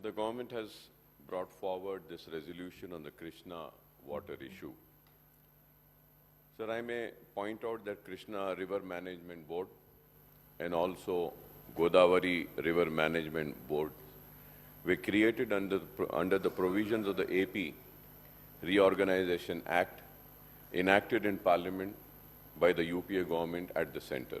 The government has brought forward this resolution on the Krishna water issue. Sir, I may point out that Krishna River Management Board and also Godavari River Management Board were created under the provisions of the AP Reorganization Act enacted in Parliament by the UPA government at the center.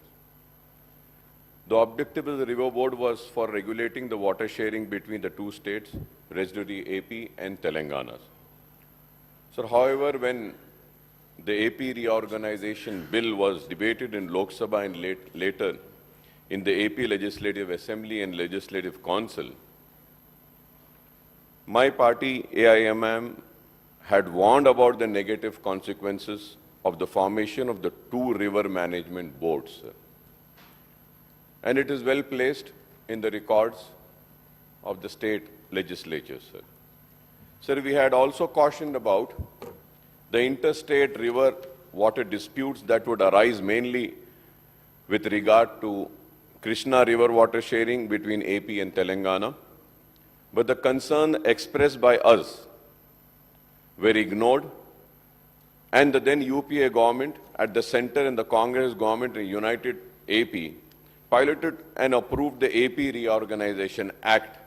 The objective of the River Board was for regulating the water sharing between the two states, residuary AP and Telangana. So, however, when the AP reorganization bill was debated in Lok Sabha and later in the AP Legislative Assembly and Legislative Council, my party, aimim, had warned about the negative consequences of the formation of the two river management boards. And it is well placed in the records of the state legislatures. Sir, we had also cautioned about the interstate river water disputes that would arise mainly with regard to Krishna River water sharing between AP and Telangana. But the concern expressed by us were ignored, and the then UPA government at the center and the Congress government in United AP piloted and approved the AP Reorganization Act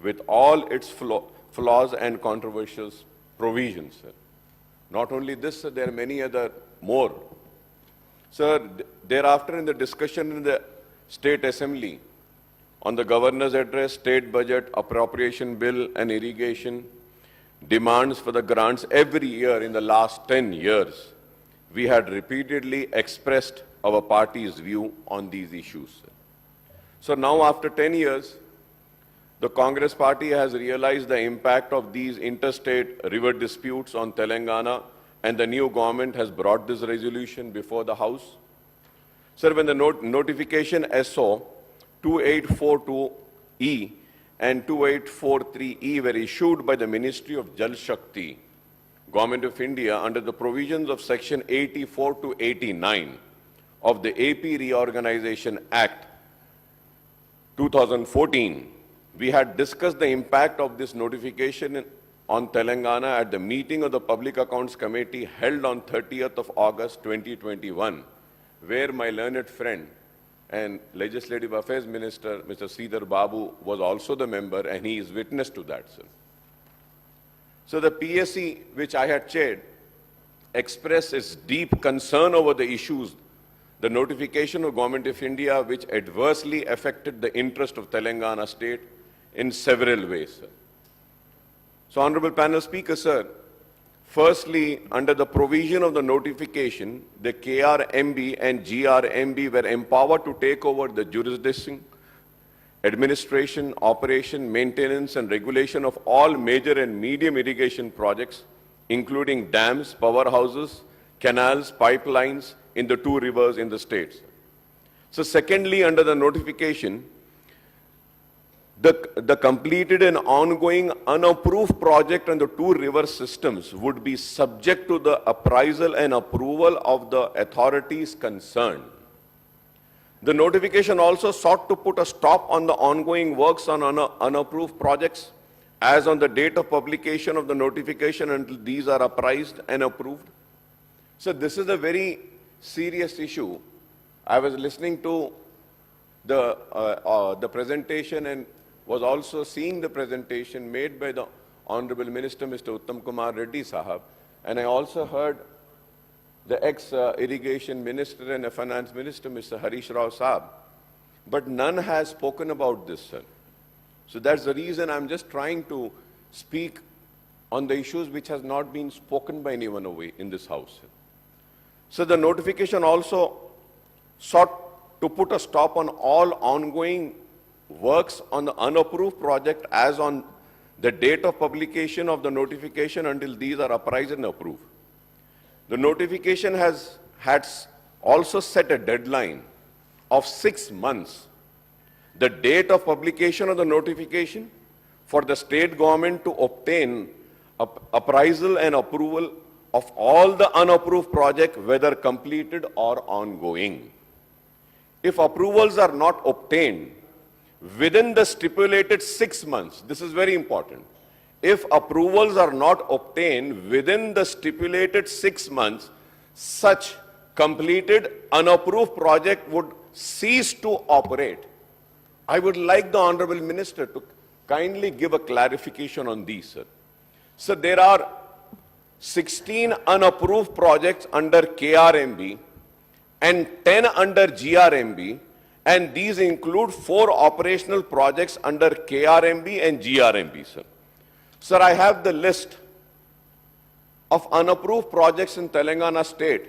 with all its flaws and controversial provisions. Sir. Not only this, sir, there are many other more. Sir, thereafter in the discussion in the State Assembly on the Governor's Address, State Budget, Appropriation Bill and Irrigation, demands for the grants every year in the last 10 years, we had repeatedly expressed our party's view on these issues. So now after 10 years, the Congress party has realized the impact of these interstate river disputes on Telangana, and the new government has brought this resolution before the House. Sir, when the notification SO 2842E and 2843E were issued by the Ministry of Jal Shakti, Government of India, under the provisions of Section 84 to 89 of the AP Reorganization Act 2014, we had discussed the impact of this notification on Telangana at the meeting of the Public Accounts Committee held on 30th of August 2021, where my learned friend and Legislative Affairs Minister, Mr. Sridhar Babu, was also the member, and he is witness to that, sir. So the PSC, which I had chaired, expressed its deep concern over the issues, the notification of Government of India, which adversely affected the interest of Telangana state in several ways, sir. So, Honorable Panel Speaker, sir, firstly, under the provision of the notification, the KRMB and GRMB were empowered to take over the jurisdiction, administration, operation, maintenance and regulation of all major and medium irrigation projects, including dams, powerhouses, canals, pipelines in the two rivers in the states. So secondly, under the notification, the completed and ongoing unapproved project on the two river systems would be subject to the appraisal and approval of the authorities concerned. The notification also sought to put a stop on the ongoing works on unapproved projects as on the date of publication of the notification until these are appraised and approved. So this is a very serious issue. I was listening to the presentation and was also seeing the presentation made by the Honorable Minister, Mr. Uttam Kumar Reddy Sahab, and I also heard the ex-irrigation minister and finance minister, Mr. Harish Rao Sahab, but none has spoken about this, sir. So that's the reason I'm just trying to speak on the issues which has not been spoken by anyone away in this house, sir. So the notification also sought to put a stop on all ongoing works on the unapproved project as on the date of publication of the notification until these are appraised and approved. The notification had also set a deadline of 6 months, the date of publication of the notification, for the state government to obtain appraisal and approval of all the unapproved projects, whether completed or ongoing. If approvals are not obtained within the stipulated 6 months. This is very important. If approvals are not obtained within the stipulated 6 months, such completed unapproved project would cease to operate. I would like the Honorable Minister to kindly give a clarification on these, sir. So there are 16 unapproved projects under KRMB and 10 under GRMB, and these include 4 operational projects under KRMB and GRMB, sir. Sir, I have the list of unapproved projects in Telangana state.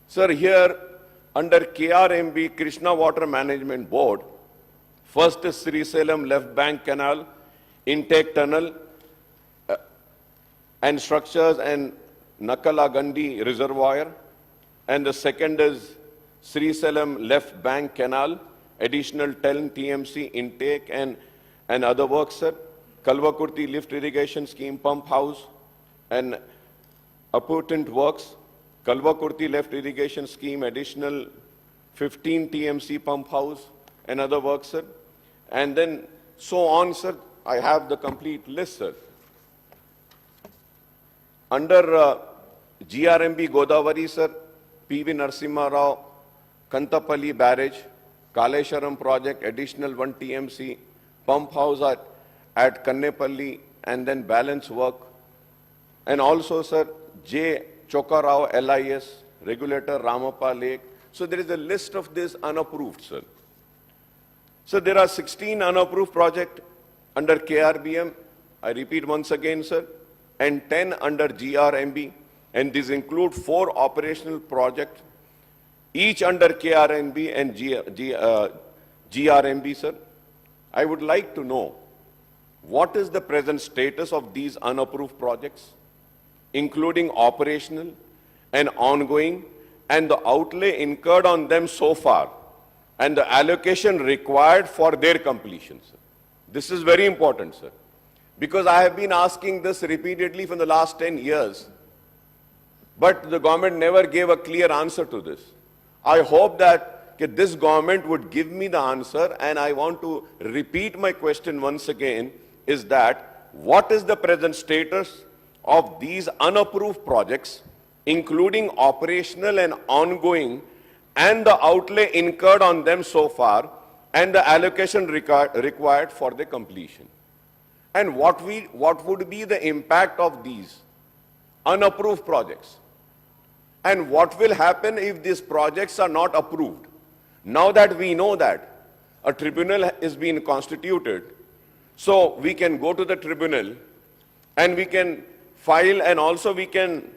Sir, here under KRMB, Krishna Water Management Board, first is Srisalem Left Bank Canal, Intake Tunnel, and structures and Nakalagandi Reservoir, and the second is Srisalem Left Bank Canal, additional 10 TMC intake and other works, sir. Kalvakurti Lift Irrigation Scheme Pump House and appurtenant works. Kalvakurti Left Irrigation Scheme, additional 15 TMC Pump House and other works, sir. And then so on, sir. I have the complete list, sir. Under GRMB Godavari, sir, PV Narasimha Rao, Kantapalli Barrage, Kalesharam Project, additional 1 TMC, pump house at Kannepalli, and then balance work. And also, sir, J. Chokarao LIS, regulator Ramappa Lake. So there is a list of this unapproved, sir. So there are 16 unapproved projects under KRBM, I repeat once again, sir, and 10 under GRMB, and these include 4 operational projects, each under KRMB and GRMB, sir. I would like to know what is the present status of these unapproved projects, including operational and ongoing, and the outlay incurred on them so far, and the allocation required for their completion, sir. This is very important, sir, because I have been asking this repeatedly for the last 10 years, but the government never gave a clear answer to this. I hope that this government would give me the answer, and I want to repeat my question once again, is that what is the present status of these unapproved projects, including operational and ongoing, and the outlay incurred on them so far, and the allocation required for their completion? And what would be the impact of these unapproved projects? And what will happen if these projects are not approved? Now that we know that a tribunal is being constituted, so we can go to the tribunal and we can file, and also we can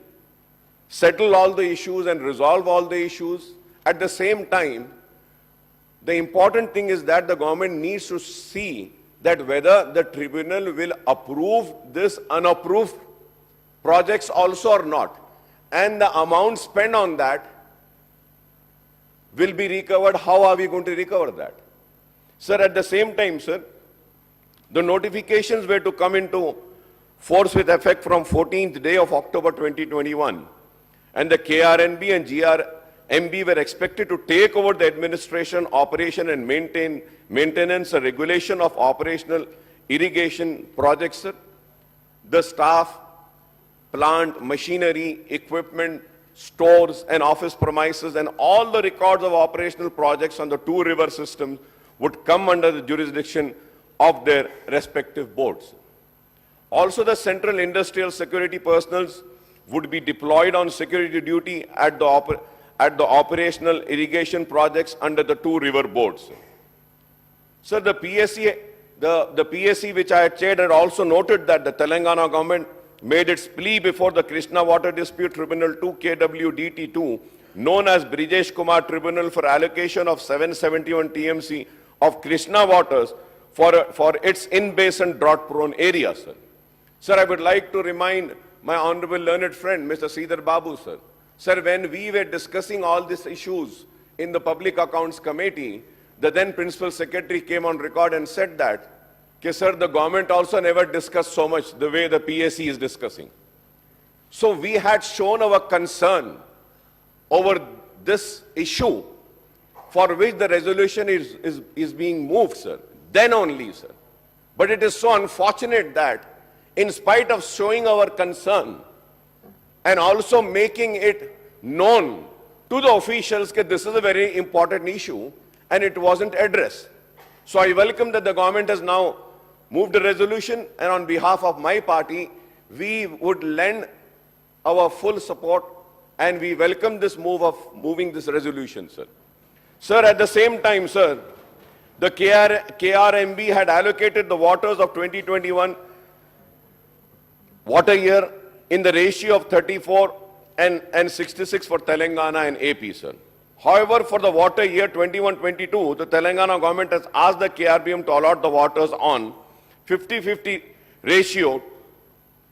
settle all the issues and resolve all the issues. At the same time, the important thing is that the government needs to see that whether the tribunal will approve this unapproved projects also or not, and the amount spent on that will be recovered. How are we going to recover that? Sir, at the same time, sir, the notifications were to come into force with effect from 14th day of October 2021, and the KRNB and GRMB were expected to take over the administration, operation and maintenance and regulation of operational irrigation projects, sir. The staff, plant, machinery, equipment, stores and office premises, and all the records of operational projects on the 2 river systems would come under the jurisdiction of their respective boards. Also, the Central Industrial Security personnels would be deployed on security duty at the operational irrigation projects under the 2 river boards. Sir, the PSC which I had chaired had also noted that the Telangana government made its plea before the Krishna Water Dispute Tribunal 2 KWDT2, known as Brijesh Kumar Tribunal, for allocation of 771 TMC of Krishna waters for its in-basin drought-prone areas, sir. Sir, I would like to remind my honorable learned friend, Mr. Sridhar Babu, sir. Sir, when we were discussing all these issues in the Public Accounts Committee, the then Principal Secretary came on record and said that, sir, the government also never discussed so much the way the PSC is discussing. So we had shown our concern over this issue, for which the resolution is being moved, sir. then only, sir. But it is so unfortunate that in spite of showing our concern and also making it known to the officials that this is a very important issue and it wasn't addressed. So I welcome that the government has now moved a resolution, and on behalf of my party, we would lend our full support and we welcome this move of moving this resolution, sir. Sir, at the same time, sir, the KRMB had allocated the waters of 2021 water year in the ratio of 34 and 66 for Telangana and AP, sir. However, for the water year 21-22, the Telangana government has asked the KRBM to allot the waters on 50-50 ratio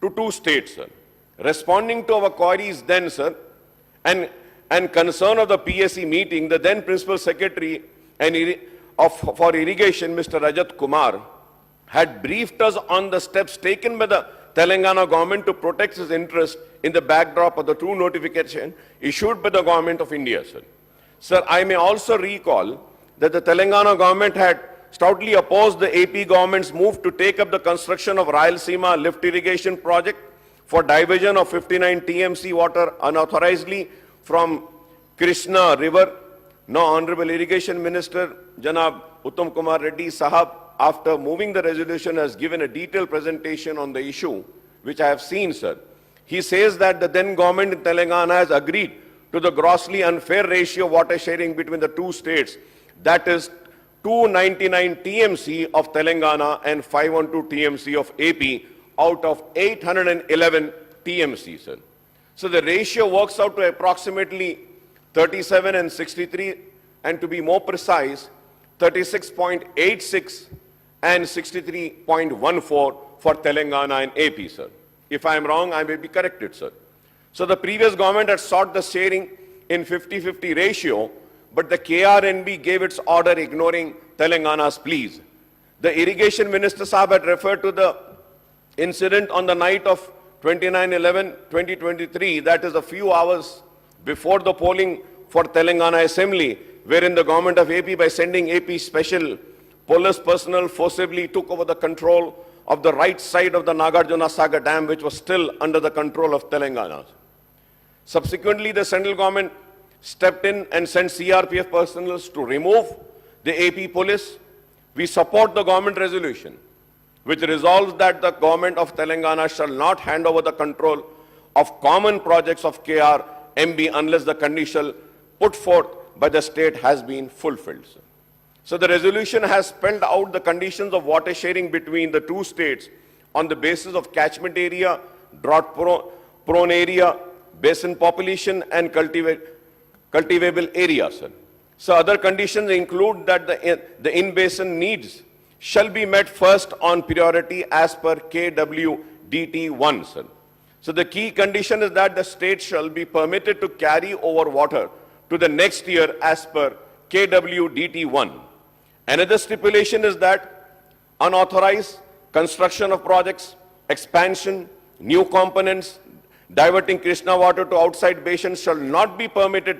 to two states, sir. Responding to our queries then, sir, and concern of the PSC meeting, the then Principal Secretary for Irrigation, Mr. Rajat Kumar, had briefed us on the steps taken by the Telangana government to protect its interest in the backdrop of the true notification issued by the government of India, sir. Sir, I may also recall that the Telangana government had stoutly opposed the AP government's move to take up the construction of Rayalaseema lift irrigation project for diversion of 59 TMC water unauthorizedly from Krishna River. Now, Honorable Irrigation Minister Janab Uttam Kumar Reddy Sahab, after moving the resolution, has given a detailed presentation on the issue, which I have seen, sir. He says that the then government in Telangana has agreed to the grossly unfair ratio of water sharing between the two states, that is 299 TMC of Telangana and 512 TMC of AP out of 811 TMC, sir. So the ratio works out to approximately 37 and 63, and to be more precise, 36.86 and 63.14 for Telangana and AP, sir. If I am wrong, I may be corrected, sir. So the previous government had sought the sharing in 50-50 ratio, but the KRNB gave its order ignoring Telangana's pleas. The Irrigation Minister Sahab had referred to the incident on the night of 29/11/2023, that is a few hours before the polling for Telangana Assembly, wherein the government of AP, by sending AP special police personnel, forcibly took over the control of the right side of the Nagarjuna Sagar Dam, which was still under the control of Telangana. Subsequently, the central government stepped in and sent CRPF personnel to remove the AP police. We support the government resolution, which resolves that the government of Telangana shall not hand over the control of common projects of KRMB unless the condition put forth by the state has been fulfilled. So the resolution has spelled out the conditions of water sharing between the two states on the basis of catchment area, drought-prone area, basin population, and cultivable area, sir. So other conditions include that the in-basin needs shall be met first on priority as per KWDT1, sir. So the key condition is that the state shall be permitted to carry over water to the next year as per KWDT1. Another stipulation is that unauthorized construction of projects, expansion, new components, diverting Krishna water to outside basins shall not be permitted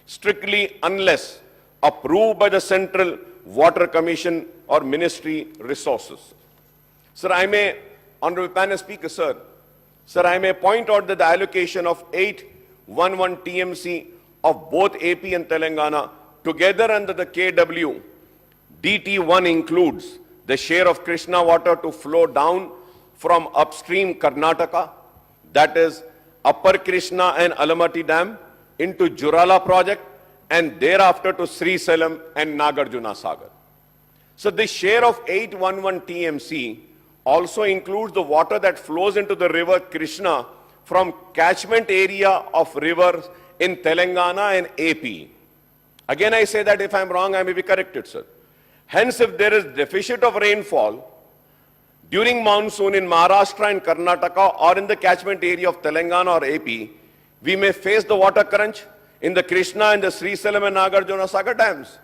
strictly unless approved by the Central Water Commission or Ministry resources. Sir, I may, Honorable Panel Speaker, sir, I may point out that the allocation of 811 TMC of both AP and Telangana together under the KW DT1 includes the share of Krishna water to flow down from upstream Karnataka, that is Upper Krishna and Alamati Dam, into Jurala project, and thereafter to Srisalam and Nagarjuna Sagar. So this share of 811 TMC also includes the water that flows into the river Krishna from catchment area of rivers in Telangana and AP. Again, I say that if I'm wrong, I may be corrected, sir. Hence, if there is deficit of rainfall during monsoon in Maharashtra and Karnataka or in the catchment area of Telangana or AP, we may face the water crunch in the Krishna and the Srisalam and Nagarjuna Sagar dams.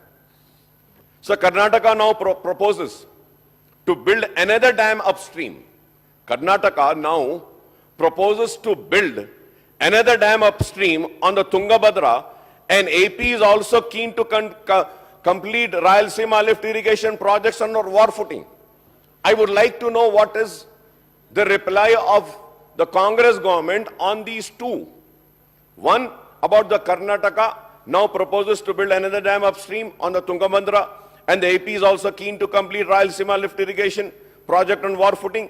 So Karnataka now proposes to build another dam upstream. Karnataka now proposes to build another dam upstream on the Tungabhadra, and AP is also keen to complete Rayalaseema lift irrigation projects on war footing. I would like to know what is the reply of the Congress government on these two. One, about the Karnataka now proposes to build another dam upstream on the Tungabhadra, and the AP is also keen to complete Rayalaseema lift irrigation project on war footing.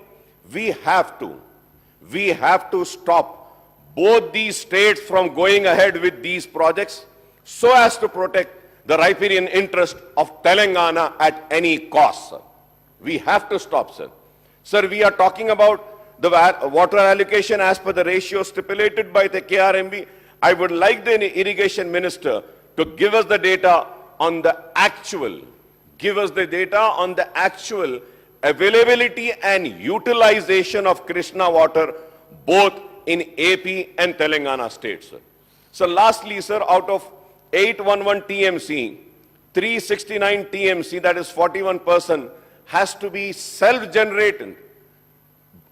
We have to stop both these states from going ahead with these projects so as to protect the riparian interest of Telangana at any cost, sir. We have to stop, sir. Sir, we are talking about the water allocation as per the ratio stipulated by the KRMB. I would like the irrigation minister to give us the data on the actual, availability and utilization of Krishna water both in AP and Telangana states, sir. So lastly, sir, out of 811 TMC, 369 TMC, that is 41%, has to be self-generated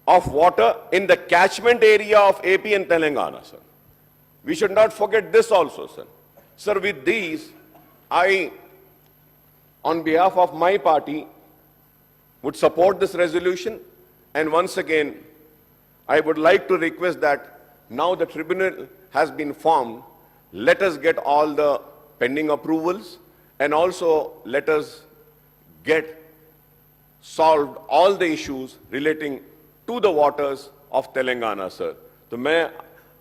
of water in the catchment area of AP and Telangana, sir. We should not forget this also, sir. Sir, with these, I, on behalf of my party, would support this resolution. And once again, I would like to request that now the tribunal has been formed, let us get all the pending approvals and also let us get solved all the issues relating to the waters of Telangana, sir. तो मैं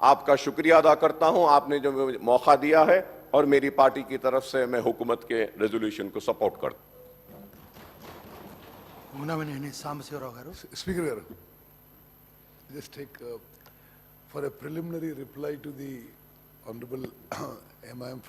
आपका शुक्रिया अदा करता हूं, आपने जो मौका दिया है और मेरी पार्टी की तरफ से मैं हुकूमत के रेजोल्यूशन को सपोर्ट करता हूं. Speaker garu, just take for a preliminary reply to the Honorable aimim